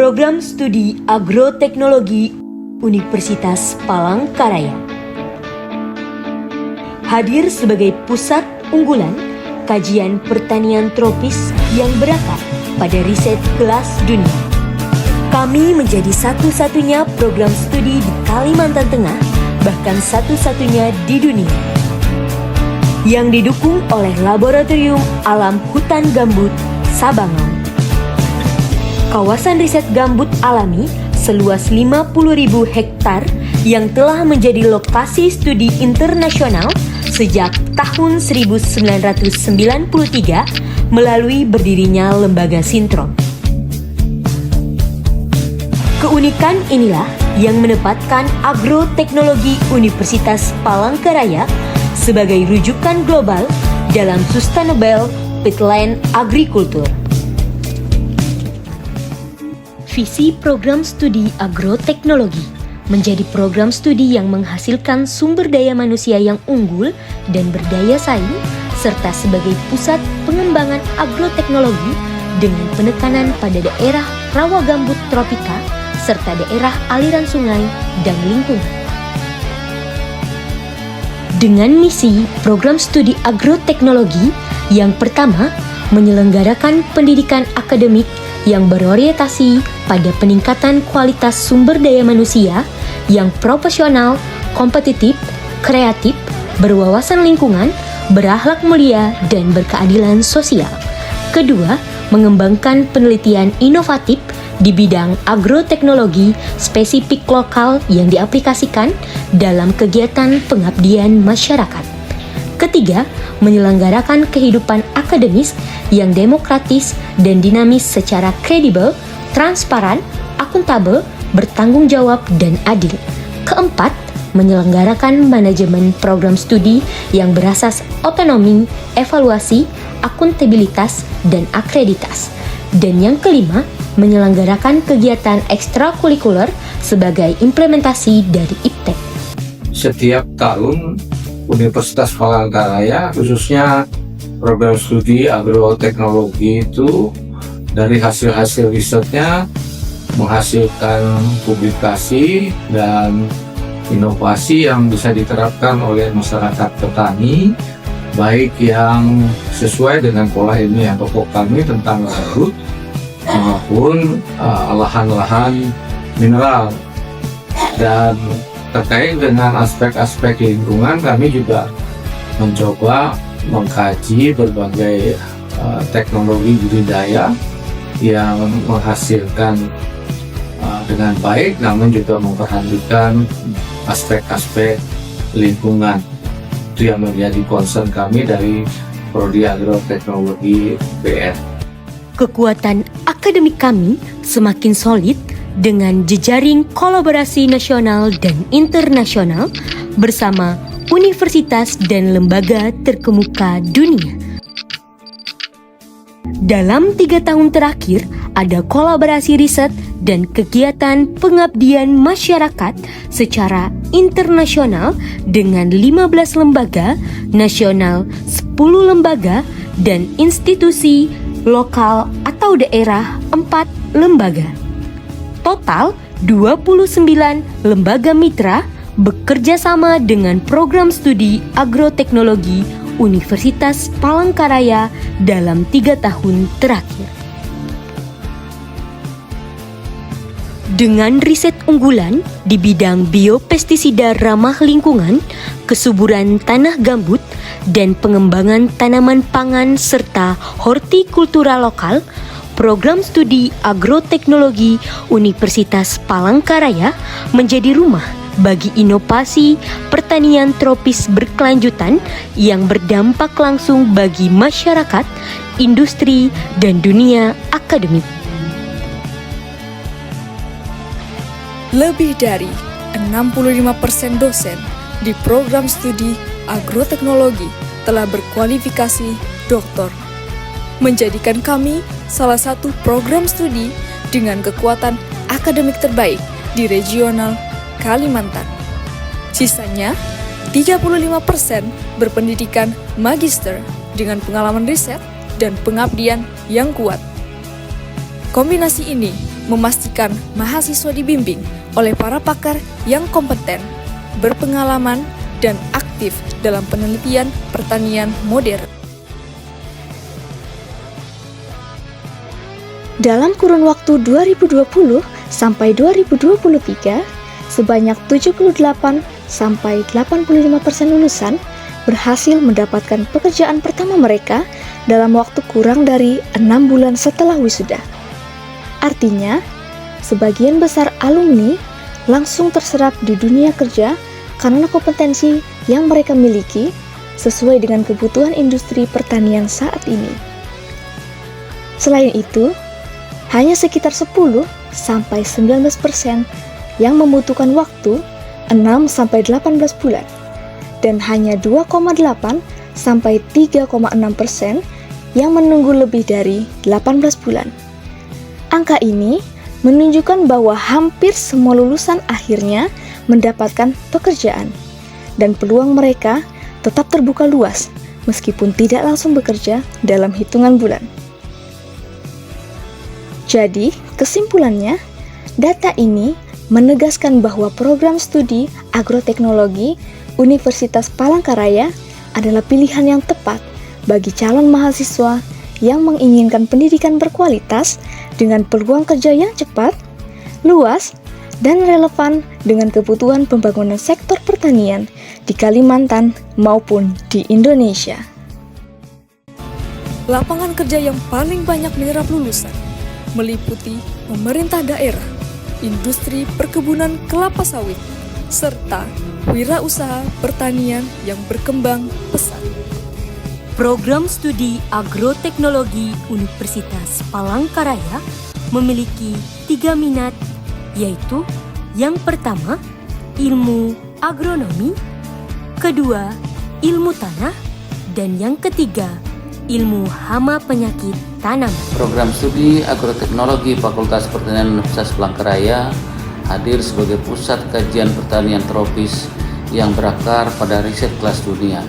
Program Studi Agroteknologi Universitas Palangkaraya. Hadir sebagai pusat unggulan kajian pertanian tropis yang berakar pada riset kelas dunia. Kami menjadi satu-satunya program studi di Kalimantan Tengah, bahkan satu-satunya di dunia, yang didukung oleh Laboratorium Alam Hutan Gambut Sabangan. Kawasan riset gambut alami seluas 50.000 hektar yang telah menjadi lokasi studi internasional sejak tahun 1993 melalui berdirinya Lembaga Sintrom. Keunikan inilah yang menempatkan Agroteknologi Universitas Palangkaraya sebagai rujukan global dalam Sustainable Peatland Agriculture. Visi program studi agroteknologi menjadi program studi yang menghasilkan sumber daya manusia yang unggul dan berdaya saing, serta sebagai pusat pengembangan agroteknologi dengan penekanan pada daerah rawa gambut tropika serta daerah aliran sungai dan lingkungan. Dengan misi program studi agroteknologi yang pertama, menyelenggarakan pendidikan akademik yang berorientasi pada peningkatan kualitas sumber daya manusia yang profesional, kompetitif, kreatif, berwawasan lingkungan, berakhlak mulia, dan berkeadilan sosial. Kedua, mengembangkan penelitian inovatif di bidang agroteknologi spesifik lokal yang diaplikasikan dalam kegiatan pengabdian masyarakat. Ketiga, menyelenggarakan kehidupan akademis yang demokratis dan dinamis secara kredibel, transparan, akuntabel, bertanggung jawab, dan adil. Keempat, menyelenggarakan manajemen program studi yang berasas otonomi, evaluasi, akuntabilitas, dan akreditas. Dan yang kelima, menyelenggarakan kegiatan ekstrakurikuler sebagai implementasi dari IPTEK. Setiap tahun Universitas Palangkaraya, khususnya program studi agroteknologi itu dari hasil-hasil risetnya menghasilkan publikasi dan inovasi yang bisa diterapkan oleh masyarakat petani, baik yang sesuai dengan pola ilmiah pokok kami tentang gambut maupun lahan-lahan mineral. Dan terkait dengan aspek-aspek lingkungan, kami juga mencoba mengkaji berbagai teknologi budidaya yang menghasilkan dengan baik, namun juga memperhatikan aspek-aspek lingkungan. Itu yang menjadi concern kami dari Prodi Agroteknologi BR. Kekuatan akademik kami semakin solid dengan jejaring kolaborasi nasional dan internasional bersama universitas dan lembaga terkemuka dunia. Dalam 3 tahun terakhir, ada kolaborasi riset dan kegiatan pengabdian masyarakat secara internasional dengan 15 lembaga nasional, 10 lembaga, dan institusi lokal atau daerah 4 lembaga. Total 29 lembaga mitra bekerja sama dengan program studi agroteknologi Universitas Palangkaraya dalam 3 tahun terakhir. Dengan riset unggulan di bidang biopestisida ramah lingkungan, kesuburan tanah gambut, dan pengembangan tanaman pangan serta hortikultura lokal, program studi agroteknologi Universitas Palangkaraya menjadi rumah bagi inovasi pertanian tropis berkelanjutan yang berdampak langsung bagi masyarakat, industri, dan dunia akademik. Lebih dari 65% dosen di program studi agroteknologi telah berkualifikasi doktor, menjadikan kami salah satu program studi dengan kekuatan akademik terbaik di regional Kalimantan. Sisanya, 35% berpendidikan magister dengan pengalaman riset dan pengabdian yang kuat. Kombinasi ini memastikan mahasiswa dibimbing oleh para pakar yang kompeten, berpengalaman, dan aktif dalam penelitian pertanian modern. Dalam kurun waktu 2020 sampai 2023, sebanyak 78 sampai 85% lulusan berhasil mendapatkan pekerjaan pertama mereka dalam waktu kurang dari 6 bulan setelah wisuda. Artinya, sebagian besar alumni langsung terserap di dunia kerja karena kompetensi yang mereka miliki sesuai dengan kebutuhan industri pertanian saat ini. Selain itu, hanya sekitar 10 sampai 19% yang membutuhkan waktu 6 sampai 18 bulan dan hanya 2,8 sampai 3,6% yang menunggu lebih dari 18 bulan. Angka ini menunjukkan bahwa hampir semua lulusan akhirnya mendapatkan pekerjaan dan peluang mereka tetap terbuka luas meskipun tidak langsung bekerja dalam hitungan bulan. Jadi, kesimpulannya, data ini menegaskan bahwa program studi agroteknologi Universitas Palangkaraya adalah pilihan yang tepat bagi calon mahasiswa yang menginginkan pendidikan berkualitas dengan peluang kerja yang cepat, luas, dan relevan dengan kebutuhan pembangunan sektor pertanian di Kalimantan maupun di Indonesia. Lapangan kerja yang paling banyak menyerap lulusan meliputi pemerintah daerah, industri perkebunan kelapa sawit, serta wirausaha pertanian yang berkembang pesat. Program studi agroteknologi Universitas Palangkaraya memiliki 3 minat, yaitu yang pertama, ilmu agronomi, kedua, ilmu tanah, dan yang ketiga, ilmu hama penyakit tanam. Program studi agroteknologi Fakultas Pertanian Universitas Palangkaraya hadir sebagai pusat kajian pertanian tropis yang berakar pada riset kelas dunia.